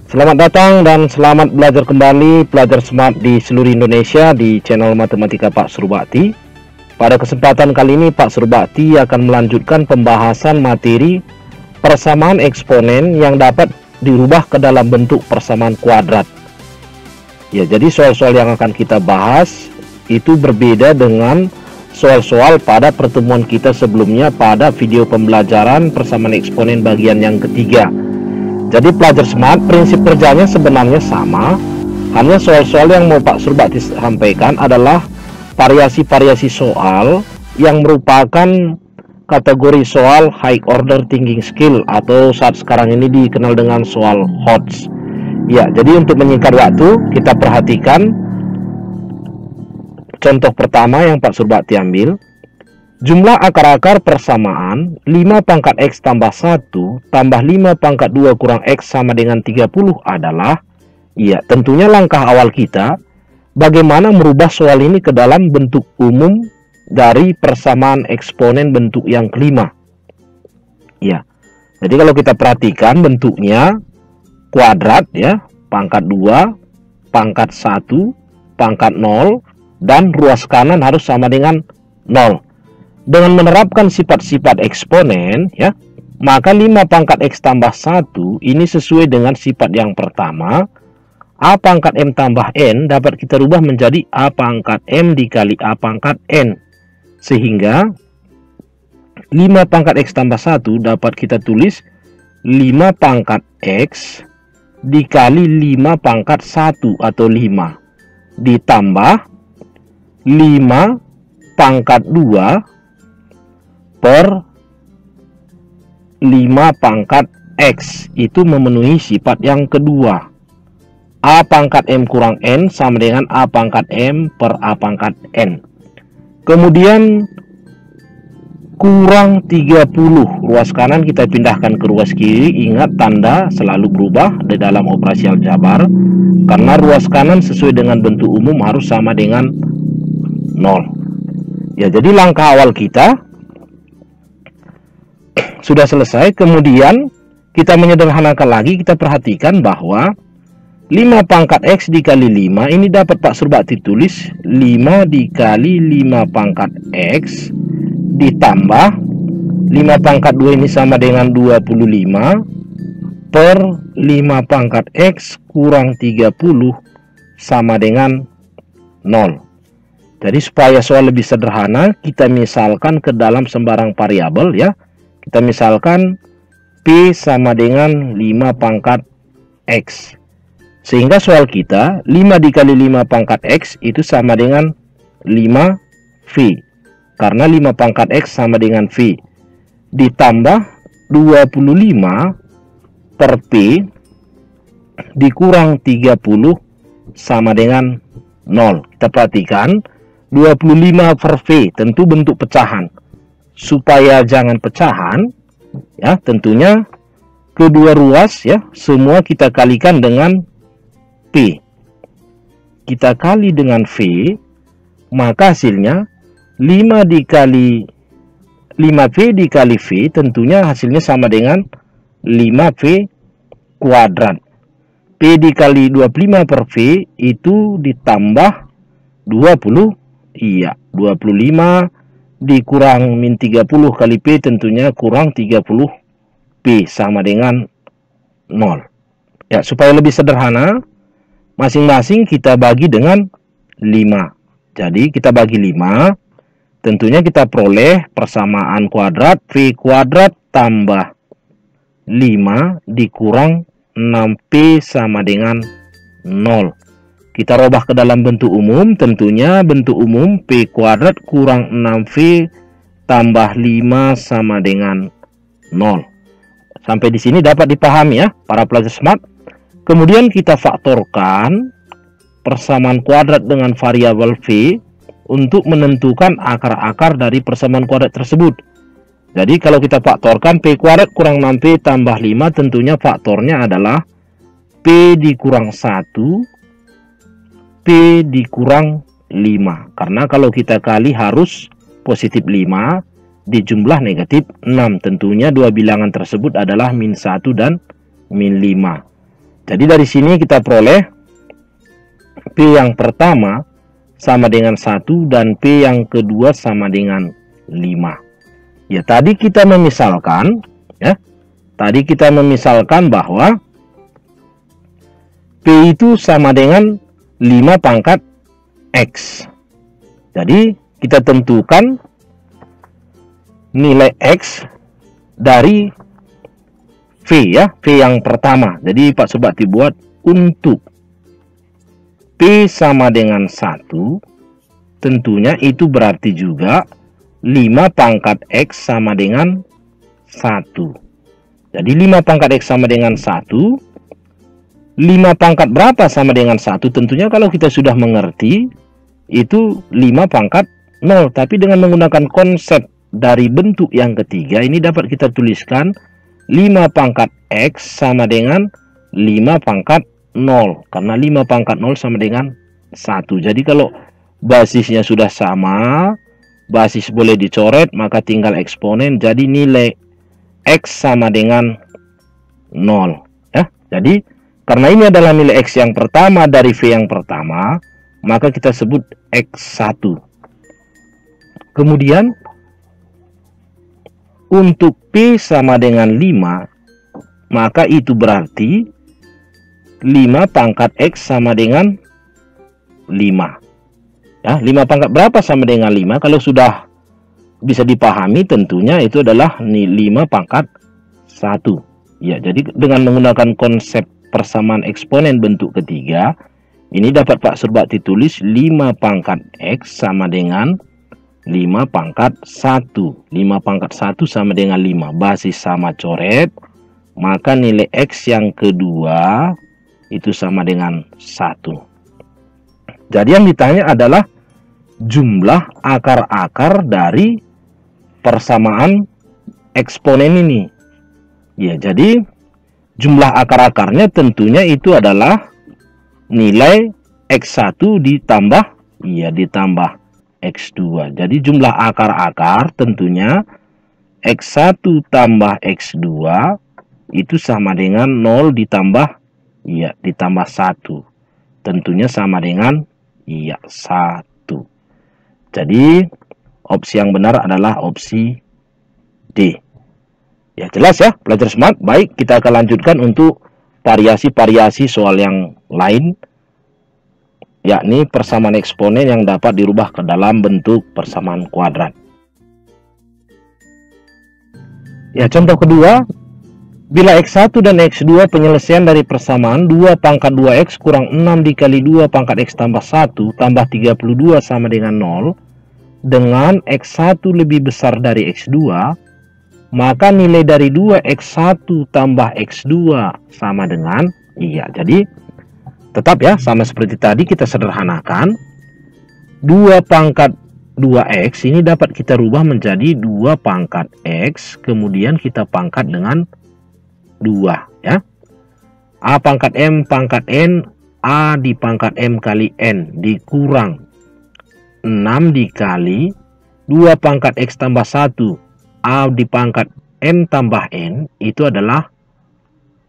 Selamat datang dan selamat belajar kembali pelajar smart di seluruh Indonesia di channel Matematika Pak Surbakti. Pada kesempatan kali ini Pak Surbakti akan melanjutkan pembahasan materi persamaan eksponen yang dapat dirubah ke dalam bentuk persamaan kuadrat. Ya, jadi soal-soal yang akan kita bahas itu berbeda dengan soal-soal pada pertemuan kita sebelumnya pada video pembelajaran persamaan eksponen bagian yang ketiga. Jadi pelajar smart, prinsip kerjanya sebenarnya sama, hanya soal-soal yang mau Pak Surbakti sampaikan adalah variasi-variasi soal yang merupakan kategori soal high order thinking skill atau saat sekarang ini dikenal dengan soal HOTS. Ya, jadi untuk menyingkat waktu, kita perhatikan contoh pertama yang Pak Surbakti ambil. Jumlah akar-akar persamaan 5 pangkat X tambah 1 tambah 5 pangkat 2 kurang X sama dengan 30 adalah, ya tentunya langkah awal kita bagaimana merubah soal ini ke dalam bentuk umum dari persamaan eksponen bentuk yang kelima. Ya, jadi kalau kita perhatikan bentuknya kuadrat ya, pangkat 2, pangkat 1, pangkat 0, dan ruas kanan harus sama dengan 0. Dengan menerapkan sifat-sifat eksponen, ya, maka 5 pangkat X tambah 1 ini sesuai dengan sifat yang pertama. A pangkat M tambah N dapat kita rubah menjadi A pangkat M dikali A pangkat N. Sehingga 5 pangkat X tambah 1 dapat kita tulis 5 pangkat X dikali 5 pangkat 1 atau 5. Ditambah 5 pangkat 2 per 5 pangkat X, itu memenuhi sifat yang kedua. A pangkat M kurang N sama dengan A pangkat M per A pangkat N. Kemudian kurang 30, ruas kanan kita pindahkan ke ruas kiri. Ingat, tanda selalu berubah di dalam operasi aljabar, karena ruas kanan sesuai dengan bentuk umum harus sama dengan 0. Ya, jadi langkah awal kita sudah selesai. Kemudian kita menyederhanakan lagi, kita perhatikan bahwa 5 pangkat X dikali 5 ini dapat Pak Surbakti tulis 5 dikali 5 pangkat X ditambah 5 pangkat 2 ini sama dengan 25 per 5 pangkat X kurang 30 sama dengan 0. Jadi supaya soal lebih sederhana, kita misalkan ke dalam sembarang variabel ya. Kita misalkan P sama dengan 5 pangkat X. Sehingga soal kita 5 dikali 5 pangkat X itu sama dengan 5V. Karena 5 pangkat X sama dengan V. Ditambah 25 per P dikurang 30 sama dengan 0. Kita perhatikan 25 per V tentu bentuk pecahan. Supaya jangan pecahan, ya tentunya kedua ruas ya semua kita kalikan dengan P. Kita kali dengan V, maka hasilnya 5 dikali 5V dikali V tentunya hasilnya sama dengan 5V kuadrat. P dikali 25 per V itu ditambah 20, iya 25 dikurang min 30 kali P tentunya kurang 30 P sama dengan 0. Ya, supaya lebih sederhana, masing-masing kita bagi dengan 5. Jadi kita bagi 5, tentunya kita peroleh persamaan kuadrat V kuadrat tambah 5 dikurang 6P sama dengan 0. Kita robah ke dalam bentuk umum, tentunya bentuk umum P kuadrat kurang 6V tambah 5 sama dengan 0. Sampai di sini dapat dipahami ya para pelajar smart. Kemudian kita faktorkan persamaan kuadrat dengan variabel V untuk menentukan akar-akar dari persamaan kuadrat tersebut. Jadi kalau kita faktorkan P kuadrat kurang 6P tambah 5, tentunya faktornya adalah P dikurang 1 P dikurang 5. Karena kalau kita kali harus positif 5 di jumlah negatif 6. Tentunya dua bilangan tersebut adalah min 1 dan min 5. Jadi dari sini kita peroleh P yang pertama sama dengan 1 dan P yang kedua sama dengan 5. Ya, tadi kita memisalkan, ya. Tadi kita memisalkan bahwa P itu sama dengan 5 pangkat X. Jadi kita tentukan nilai X dari V, ya, V yang pertama. Jadi Pak Subakti buat untuk P sama dengan 1, tentunya itu berarti juga 5 pangkat X sama dengan 1. Jadi 5 pangkat X sama dengan 1. 5 pangkat berapa sama dengan 1? Tentunya kalau kita sudah mengerti, itu 5 pangkat 0. Tapi dengan menggunakan konsep dari bentuk yang ketiga, ini dapat kita tuliskan 5 pangkat X sama dengan 5 pangkat 0. Karena 5 pangkat 0 sama dengan 1. Jadi kalau basisnya sudah sama, basis boleh dicoret, maka tinggal eksponen. Jadi nilai X sama dengan 0. Ya, jadi karena ini adalah nilai X yang pertama dari V yang pertama, maka kita sebut X1. Kemudian untuk P sama dengan 5, maka itu berarti 5 pangkat X sama dengan 5. Ya, 5 pangkat berapa sama dengan 5? Kalau sudah bisa dipahami, tentunya itu adalah 5 pangkat 1. Ya, jadi dengan menggunakan konsep persamaan eksponen bentuk ketiga, ini dapat Pak Subakti tulis 5 pangkat X sama dengan 5 pangkat 1. 5 pangkat 1 sama dengan 5. Basis sama coret, maka nilai X yang kedua itu sama dengan 1. Jadi yang ditanya adalah jumlah akar-akar dari persamaan eksponen ini. Ya, jadi jumlah akar-akarnya tentunya itu adalah nilai X1 ditambah X2. Jadi jumlah akar-akar tentunya X1 tambah X2 itu sama dengan 0 ditambah 1. Tentunya sama dengan 1. Jadi opsi yang benar adalah opsi D. Ya, jelas ya, pelajar smart. Baik, kita akan lanjutkan untuk variasi-variasi soal yang lain, yakni persamaan eksponen yang dapat dirubah ke dalam bentuk persamaan kuadrat. Ya, contoh kedua, bila X1 dan X2 penyelesaian dari persamaan 2 pangkat 2X kurang 6 dikali 2 pangkat X tambah 1 tambah 32 sama dengan 0, dengan X1 lebih besar dari X2, maka nilai dari 2X1 tambah X2 sama dengan jadi tetap ya, sama seperti tadi kita sederhanakan. 2 pangkat 2X ini dapat kita rubah menjadi 2 pangkat X, kemudian kita pangkat dengan 2 ya. A pangkat M pangkat N, A di pangkat M kali N dikurang 6 dikali 2 pangkat X tambah 1 A di pangkat M tambah N, itu adalah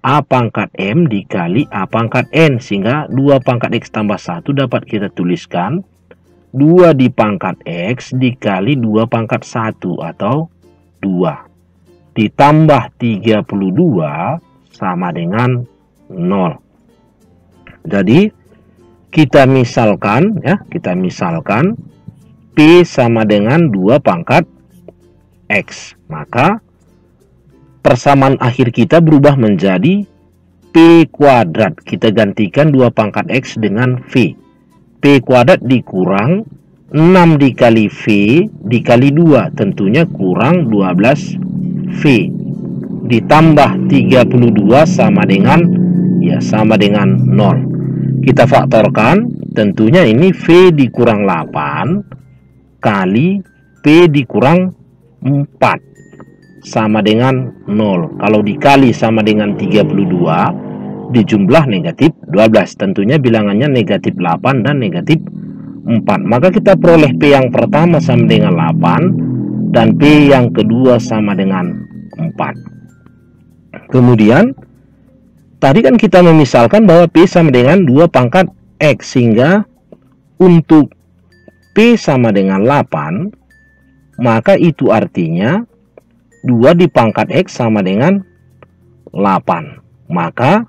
A pangkat M dikali A pangkat N, sehingga 2 pangkat X tambah 1 dapat kita tuliskan 2 di pangkat X dikali 2 pangkat 1 atau 2 ditambah 32 sama dengan 0. Jadi kita misalkan P sama dengan 2 pangkat X, maka persamaan akhir kita berubah menjadi P kuadrat. Kita gantikan 2 pangkat X dengan V. P kuadrat dikurang 6 dikali V dikali 2, tentunya kurang 12 V, ditambah 32 sama dengan 0. Kita faktorkan, tentunya ini V dikurang 8 kali P dikurang 4 sama dengan 0. Kalau dikali sama dengan 32, dijumlah negatif 12. Tentunya bilangannya negatif 8 dan negatif 4. Maka kita peroleh P yang pertama sama dengan 8 dan P yang kedua sama dengan 4. Kemudian tadi kan kita memisalkan bahwa P sama dengan 2 pangkat X, sehingga untuk P sama dengan 8, maka itu artinya 2 di pangkat X sama dengan 8. Maka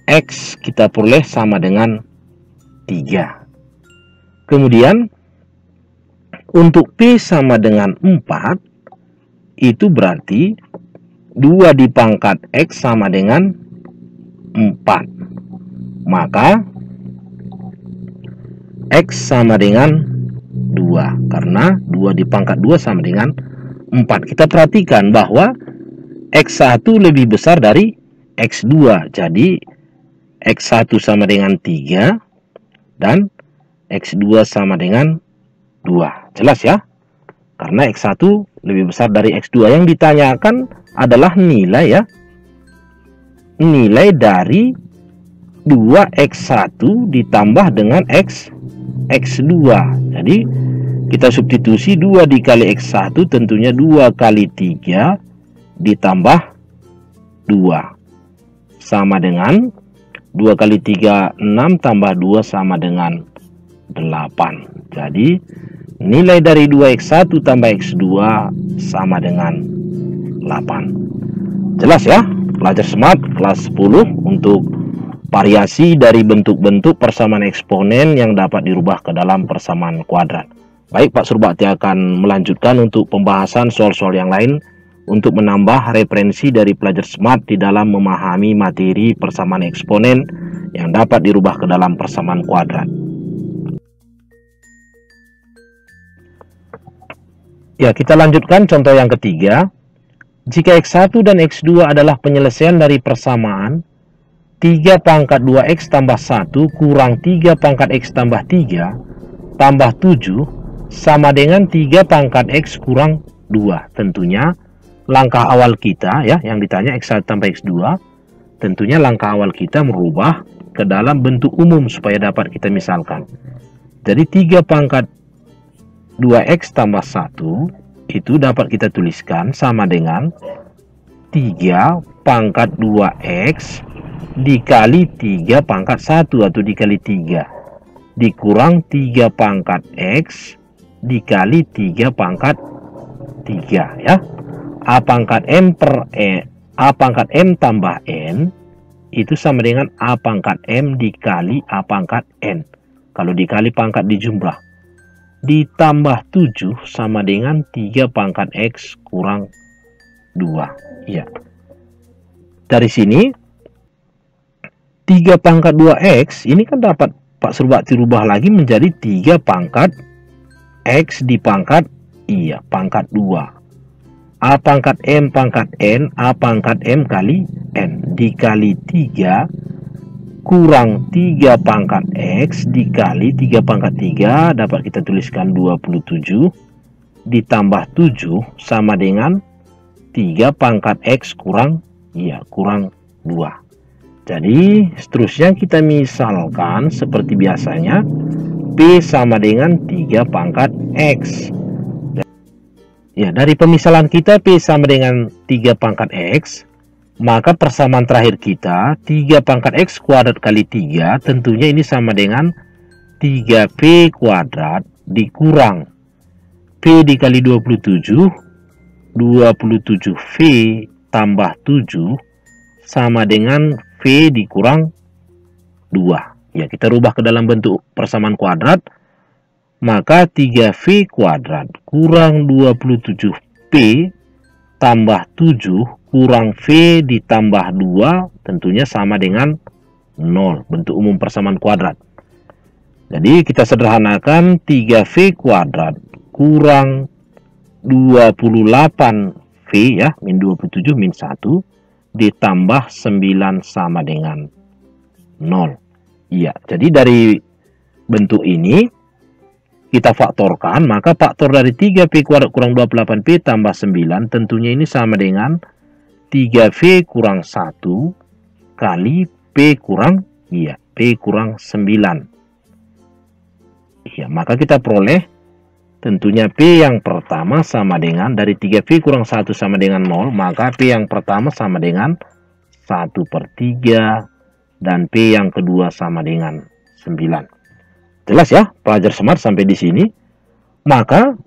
X kita peroleh sama dengan 3. Kemudian untuk P sama dengan 4, itu berarti 2 di pangkat X sama dengan 4. Maka X sama dengan 2. Karena 2 di pangkat 2 sama dengan 4. Kita perhatikan bahwa X1 lebih besar dari X2. Jadi X1 sama dengan 3 dan X2 sama dengan 2. Jelas ya? Karena X1 lebih besar dari X2. Yang ditanyakan adalah nilai ya. Nilai dari 2X1 ditambah dengan X2. Jadi kita substitusi 2 dikali X1 tentunya 2 kali 3 ditambah 2. Sama dengan 2 kali 3, 6 tambah 2 sama dengan 8. Jadi nilai dari 2X1 tambah X2 sama dengan 8. Jelas ya? Pelajar Smart kelas 10 untuk variasi dari bentuk-bentuk persamaan eksponen yang dapat dirubah ke dalam persamaan kuadrat. Baik, Pak Surbakti akan melanjutkan untuk pembahasan soal-soal yang lain untuk menambah referensi dari pelajar Smart di dalam memahami materi persamaan eksponen yang dapat dirubah ke dalam persamaan kuadrat. Ya, kita lanjutkan contoh yang ketiga. Jika X1 dan X2 adalah penyelesaian dari persamaan 3 pangkat 2X tambah 1 kurang 3 pangkat X tambah 3 tambah 7 sama dengan 3 pangkat X kurang 2. Tentunya langkah awal kita ya, yang ditanya X1 tambah X2, tentunya langkah awal kita merubah ke dalam bentuk umum supaya dapat kita misalkan. Jadi 3 pangkat 2X tambah 1 itu dapat kita tuliskan sama dengan 3 pangkat 2X dikali 3 pangkat 1 atau dikali 3 dikurang 3 pangkat X dikali 3 pangkat 3 ya. A pangkat M per A pangkat M tambah N itu sama dengan A pangkat M dikali A pangkat N. Kalau dikali pangkat dijumlah. Ditambah 7 sama dengan 3 pangkat X kurang 2. Ya. Dari sini 3 pangkat 2X ini kan dapat Pak Surbakti rubah lagi menjadi 3 pangkat X di pangkat pangkat 2. A pangkat M pangkat N, A pangkat M kali N dikali 3 kurang 3 pangkat X dikali 3 pangkat 3 dapat kita tuliskan 27 ditambah 7 sama dengan 3 pangkat X kurang 2. Jadi seterusnya kita misalkan seperti biasanya P sama dengan 3 pangkat X. Ya, dari pemisalan kita P sama dengan 3 pangkat X, maka persamaan terakhir kita 3 pangkat X kuadrat kali 3 tentunya ini sama dengan 3P kuadrat dikurang P dikali 27 27V tambah 7 sama dengan V dikurang 2. Ya, kita rubah ke dalam bentuk persamaan kuadrat. Maka 3V kuadrat kurang 27P tambah 7 kurang V ditambah 2 tentunya sama dengan 0. Bentuk umum persamaan kuadrat. Jadi kita sederhanakan 3V kuadrat kurang 28V ya, min 27 min 1 ditambah 9 sama dengan 0. Iya, jadi dari bentuk ini kita faktorkan, maka faktor dari 3P kuadrat kurang 28P tambah 9 tentunya ini sama dengan 3V kurang 1 kali P kurang P kurang 9. Iya, maka kita peroleh tentunya P yang pertama sama dengan dari 3V kurang 1 sama dengan 0, maka P yang pertama sama dengan 1/3, dan P yang kedua sama dengan 9. Jelas ya, pelajar smart sampai di sini? Maka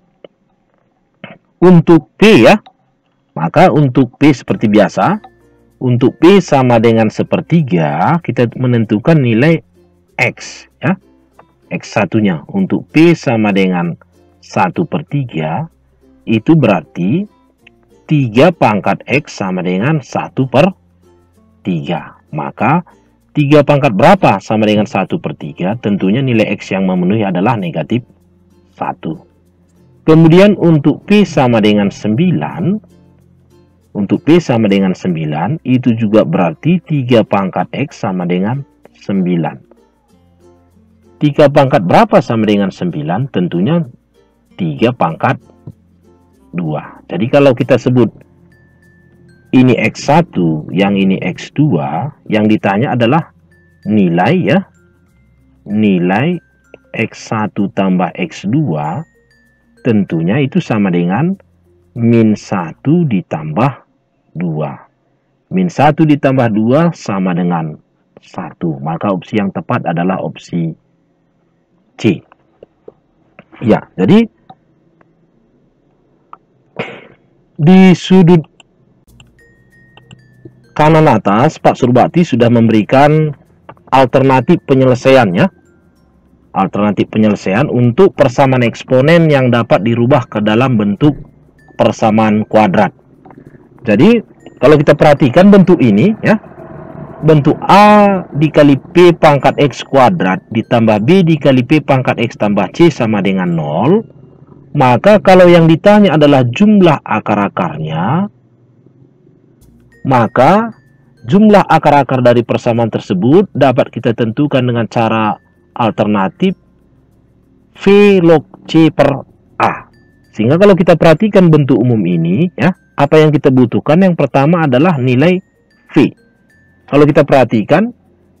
untuk P ya, seperti biasa, untuk P sama dengan 1/3, kita menentukan nilai X ya. X1-nya untuk P sama dengan 1/3, itu berarti 3 pangkat X sama dengan 1/3. Maka 3 pangkat berapa sama dengan 1/3? Tentunya nilai X yang memenuhi adalah negatif 1. Kemudian untuk P sama dengan 9, itu juga berarti 3 pangkat X sama dengan 9. 3 pangkat berapa sama dengan 9? Tentunya 3 pangkat 2. Jadi kalau kita sebut ini X1, yang ini X2, yang ditanya adalah nilai ya. Nilai X1 tambah X2 tentunya itu sama dengan -1 ditambah 2. -1 ditambah 2 sama dengan 1. Maka opsi yang tepat adalah opsi C. Ya, jadi di sudut kanan atas Pak Surbakti sudah memberikan alternatif penyelesaiannya. Alternatif penyelesaian untuk persamaan eksponen yang dapat dirubah ke dalam bentuk persamaan kuadrat. Jadi kalau kita perhatikan bentuk ini ya, bentuk A dikali P pangkat X kuadrat ditambah B dikali P pangkat X tambah C sama dengan 0. Maka kalau yang ditanya adalah jumlah akar-akarnya, maka jumlah akar-akar dari persamaan tersebut dapat kita tentukan dengan cara alternatif V log C per A. Sehingga kalau kita perhatikan bentuk umum ini ya, apa yang kita butuhkan yang pertama adalah nilai V. Kalau kita perhatikan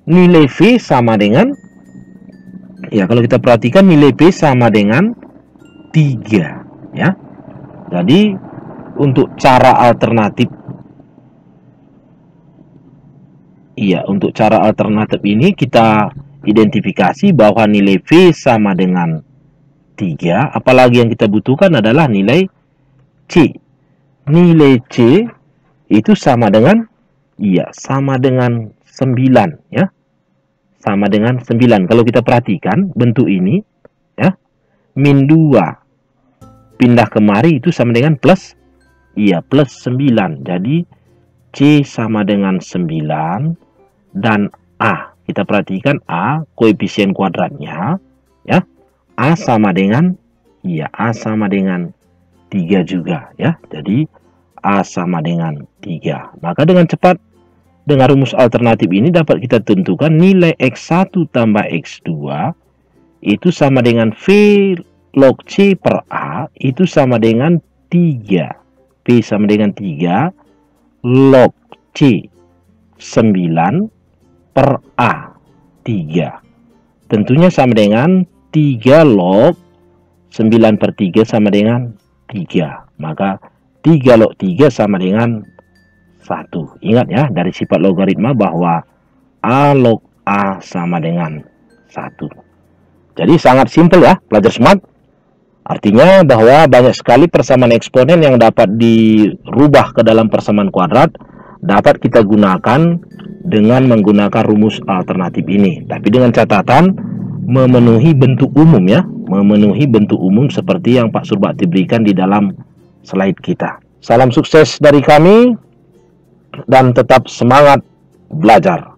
nilai V sama dengan, ya kalau kita perhatikan nilai V sama dengan 3 ya. Jadi untuk cara alternatif, untuk cara alternatif ini kita identifikasi bahwa nilai V sama dengan 3, apalagi yang kita butuhkan adalah nilai C. Nilai C itu sama dengan sama dengan 9 ya. Sama dengan 9. Kalau kita perhatikan bentuk ini ya, -2 pindah kemari itu sama dengan plus 9. Jadi C sama dengan 9 dan A. Kita perhatikan A koefisien kuadratnya ya. A sama dengan 3 juga ya. Jadi A sama dengan 3. Maka dengan cepat dengan rumus alternatif ini dapat kita tentukan nilai X1 tambah X2 itu sama dengan V log C per A itu sama dengan 3. P sama dengan 3 log C 9 per A 3. Tentunya sama dengan 3 log 9/3 sama dengan 3. Maka 3 log 3 sama dengan 1. Ingat ya, dari sifat logaritma bahwa A log A sama dengan 1. Jadi sangat simpel ya, pelajar smart. Artinya bahwa banyak sekali persamaan eksponen yang dapat dirubah ke dalam persamaan kuadrat dapat kita gunakan dengan menggunakan rumus alternatif ini. Tapi dengan catatan memenuhi bentuk umum ya, memenuhi bentuk umum seperti yang Pak Surbakti berikan di dalam slide kita. Salam sukses dari kami dan tetap semangat belajar.